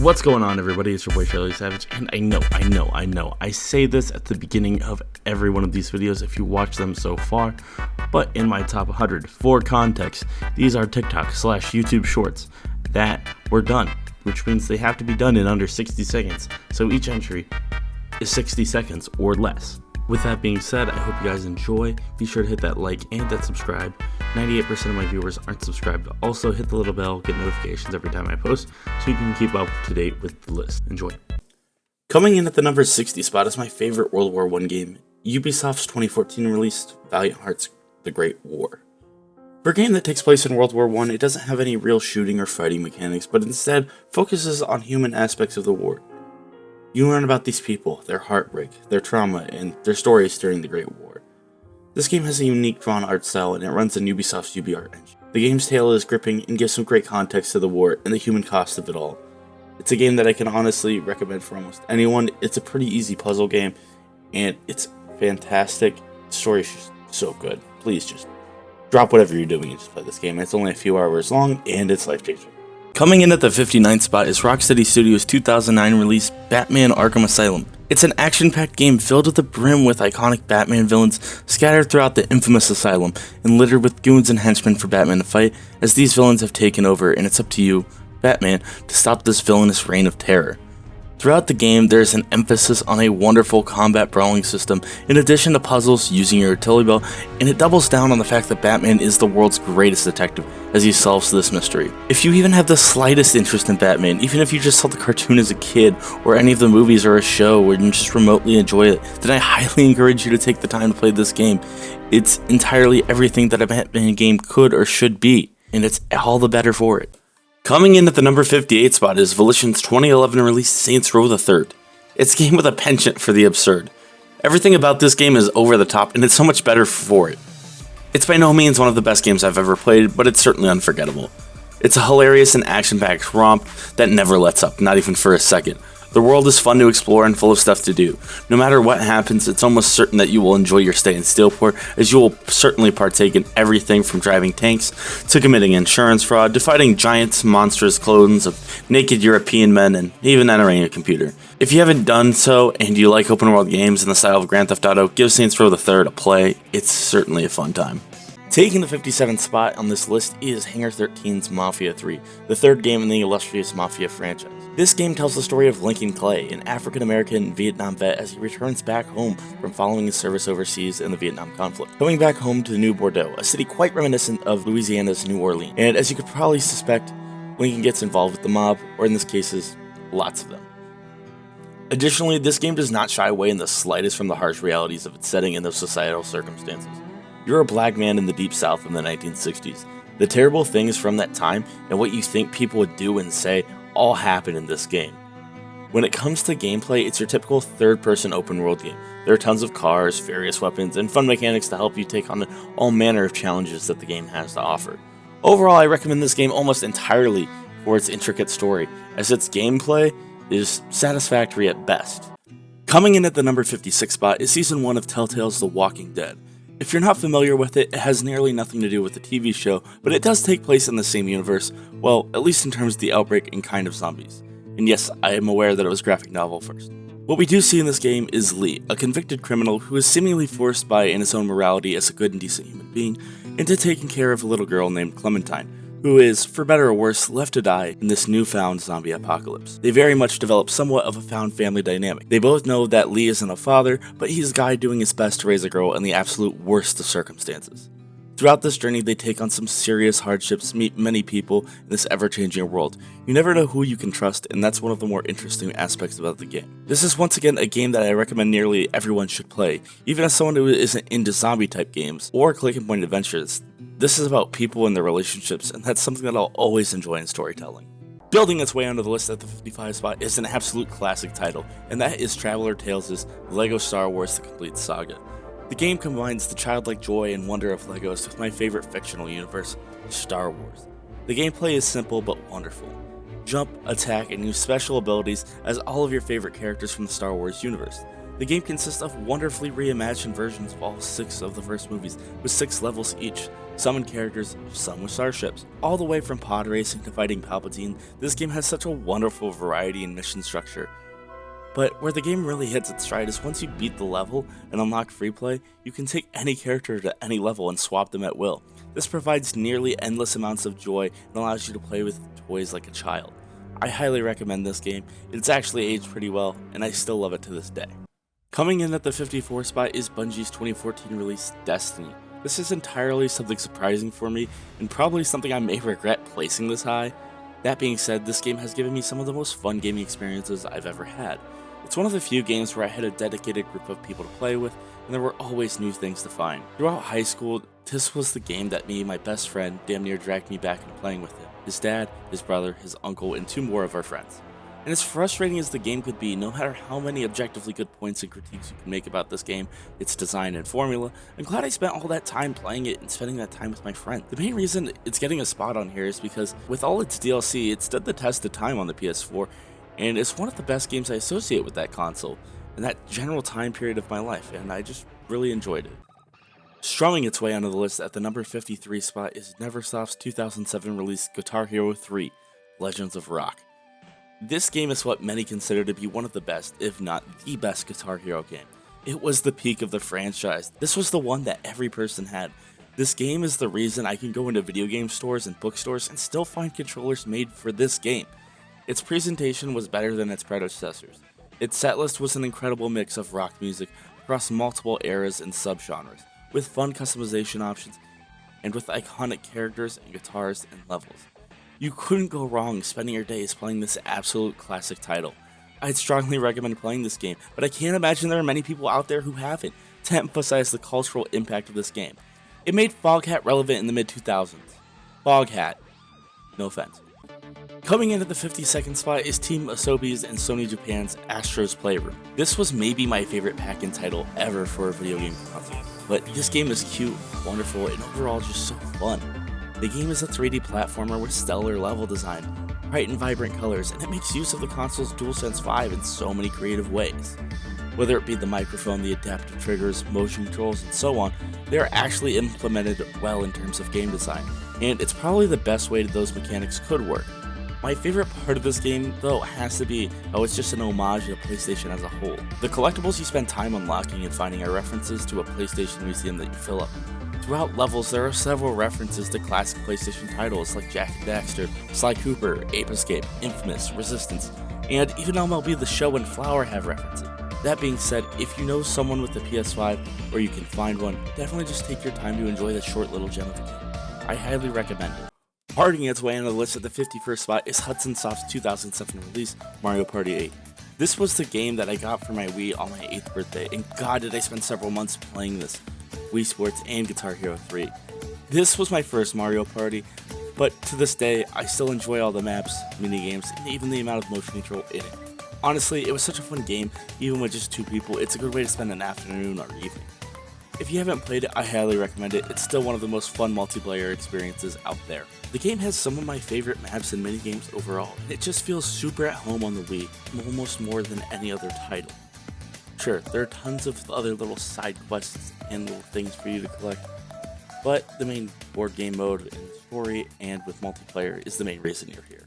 What's going on, everybody? It's your boy Savidge, and I know, I say this at the beginning of every one of these videos if you watch them so far, but in my top 100, for context, these are TikTok/YouTube shorts that were done, which means they have to be done in under 60 seconds, so each entry is 60 seconds or less. With that being said, I hope you guys enjoy. Be sure to hit that like and that subscribe. 98% of my viewers aren't subscribed. Also, hit the little bell, get notifications every time I post, so you can keep up to date with the list. Enjoy. Coming in at the number 60 spot is my favorite World War I game, Ubisoft's 2014 release, Valiant Hearts: The Great War. For a game that takes place in World War I, it doesn't have any real shooting or fighting mechanics, but instead focuses on human aspects of the war. You learn about these people, their heartbreak, their trauma, and their stories during the Great War. This game has a unique drawn art style, and it runs in Ubisoft's UbiArt engine. The game's tale is gripping and gives some great context to the war and the human cost of it all. It's a game that I can honestly recommend for almost anyone. It's a pretty easy puzzle game, and it's fantastic. The story is just so good. Please just drop whatever you're doing and just play this game. It's only a few hours long, and it's life-changing. Coming in at the 59th spot is Rocksteady Studios' 2009 release, Batman: Arkham Asylum. It's an action-packed game filled to the brim with iconic Batman villains scattered throughout the infamous asylum and littered with goons and henchmen for Batman to fight, as these villains have taken over, and it's up to you, Batman, to stop this villainous reign of terror. Throughout the game, there is an emphasis on a wonderful combat brawling system, in addition to puzzles using your utility belt, and it doubles down on the fact that Batman is the world's greatest detective as he solves this mystery. If you even have the slightest interest in Batman, even if you just saw the cartoon as a kid, or any of the movies or a show where you just remotely enjoy it, then I highly encourage you to take the time to play this game. It's entirely everything that a Batman game could or should be, and it's all the better for it. Coming in at the number 58 spot is Volition's 2011 release Saints Row III. It's a game with a penchant for the absurd. Everything about this game is over the top, and it's so much better for it. It's by no means one of the best games I've ever played, but it's certainly unforgettable. It's a hilarious and action-packed romp that never lets up, not even for a second. The world is fun to explore and full of stuff to do. No matter what happens, it's almost certain that you will enjoy your stay in Steelport, as you will certainly partake in everything from driving tanks to committing insurance fraud to fighting giant monstrous clones of naked European men and even entering a computer. If you haven't done so and you like open world games in the style of Grand Theft Auto, give Saints Row III a play. It's certainly a fun time. Taking the 57th spot on this list is Hangar 13's Mafia 3, the third game in the illustrious Mafia franchise. This game tells the story of Lincoln Clay, an African-American Vietnam vet, as he returns back home from following his service overseas in the Vietnam conflict. Coming back home to New Bordeaux, a city quite reminiscent of Louisiana's New Orleans, and as you could probably suspect, Lincoln gets involved with the mob, or in this case, lots of them. Additionally, this game does not shy away in the slightest from the harsh realities of its setting and those societal circumstances. You're a black man in the Deep South in the 1960s. The terrible things from that time and what you think people would do and say all happen in this game. When it comes to gameplay, it's your typical third-person open-world game. There are tons of cars, various weapons, and fun mechanics to help you take on all manner of challenges that the game has to offer. Overall, I recommend this game almost entirely for its intricate story, as its gameplay is satisfactory at best. Coming in at the number 56 spot is Season 1 of Telltale's The Walking Dead. If you're not familiar with it, it has nearly nothing to do with the TV show, but it does take place in the same universe, well, at least in terms of the outbreak and kind of zombies. And yes, I am aware that it was a graphic novel first. What we do see in this game is Lee, a convicted criminal who is seemingly forced by in his own morality as a good and decent human being, into taking care of a little girl named Clementine, who is, for better or worse, left to die in this newfound zombie apocalypse. They very much develop somewhat of a found family dynamic. They both know that Lee isn't a father, but he's a guy doing his best to raise a girl in the absolute worst of circumstances. Throughout this journey, they take on some serious hardships, meet many people in this ever-changing world. You never know who you can trust, and that's one of the more interesting aspects about the game. This is once again a game that I recommend nearly everyone should play, even as someone who isn't into zombie-type games or click-and-point adventures. This is about people and their relationships, and that's something that I'll always enjoy in storytelling. Building its way onto the list at the 55 spot is an absolute classic title, and that is Traveler Tales' LEGO Star Wars: The Complete Saga. The game combines the childlike joy and wonder of LEGOs with my favorite fictional universe, Star Wars. The gameplay is simple but wonderful. Jump, attack, and use special abilities as all of your favorite characters from the Star Wars universe. The game consists of wonderfully reimagined versions of all 6 of the first movies, with 6 levels each, some in characters, some with starships. All the way from pod racing to fighting Palpatine, this game has such a wonderful variety in mission structure. But where the game really hits its stride is once you beat the level and unlock free play, you can take any character to any level and swap them at will. This provides nearly endless amounts of joy and allows you to play with toys like a child. I highly recommend this game. It's actually aged pretty well, and I still love it to this day. Coming in at the 54 spot is Bungie's 2014 release, Destiny. This is entirely something surprising for me, and probably something I may regret placing this high. That being said, this game has given me some of the most fun gaming experiences I've ever had. It's one of the few games where I had a dedicated group of people to play with, and there were always new things to find. Throughout high school, this was the game that me and my best friend damn near dragged me back into playing with him, his dad, his brother, his uncle, and 2 more of our friends. And as frustrating as the game could be, no matter how many objectively good points and critiques you can make about this game, its design and formula, I'm glad I spent all that time playing it and spending that time with my friend. The main reason it's getting a spot on here is because with all its DLC, it stood the test of time on the PS4, and it's one of the best games I associate with that console, and that general time period of my life, and I just really enjoyed it. Strumming its way onto the list at the number 53 spot is Neversoft's 2007 release Guitar Hero 3, Legends of Rock. This game is what many consider to be one of the best, if not the best Guitar Hero game. It was the peak of the franchise. This was the one that every person had. This game is the reason I can go into video game stores and bookstores and still find controllers made for this game. Its presentation was better than its predecessors. Its setlist was an incredible mix of rock music across multiple eras and subgenres, with fun customization options, and with iconic characters and guitars and levels. You couldn't go wrong spending your days playing this absolute classic title. I'd strongly recommend playing this game, but I can't imagine there are many people out there who haven't, to emphasize the cultural impact of this game. It made Foghat relevant in the mid-2000s. Foghat. No offense. Coming in at the 52nd spot is Team Asobi's and Sony Japan's Astro's Playroom. This was maybe my favorite pack-in title ever for a video game console, but this game is cute, wonderful, and overall just so fun. The game is a 3D platformer with stellar level design, bright and vibrant colors, and it makes use of the console's DualSense 5 in so many creative ways. Whether it be the microphone, the adaptive triggers, motion controls, and so on, they are actually implemented well in terms of game design, and it's probably the best way that those mechanics could work. My favorite part of this game, though, has to be how it's just an homage to PlayStation as a whole. The collectibles you spend time unlocking and finding are references to a PlayStation museum that you fill up. Throughout levels, there are several references to classic PlayStation titles like Jak and Daxter, Sly Cooper, Ape Escape, Infamous, Resistance, and even MLB The Show and Flower have references. That being said, if you know someone with a PS5 or you can find one, definitely just take your time to enjoy this short little gem of a game. I highly recommend it. Parting its way on the list at the 51st spot is Hudson Soft's 2007 release, Mario Party 8. This was the game that I got for my Wii on my 8th birthday, and god did I spend several months playing this, Wii Sports and Guitar Hero 3. This was my first Mario Party, but to this day, I still enjoy all the maps, minigames, and even the amount of motion control in it. Honestly, it was such a fun game, even with just 2 people, it's a good way to spend an afternoon or evening. If you haven't played it, I highly recommend it. It's still one of the most fun multiplayer experiences out there. The game has some of my favorite maps and minigames overall, and it just feels super at home on the Wii, almost more than any other title. Sure, there are tons of other little side quests and little things for you to collect, but the main board game mode and story and with multiplayer is the main reason you're here.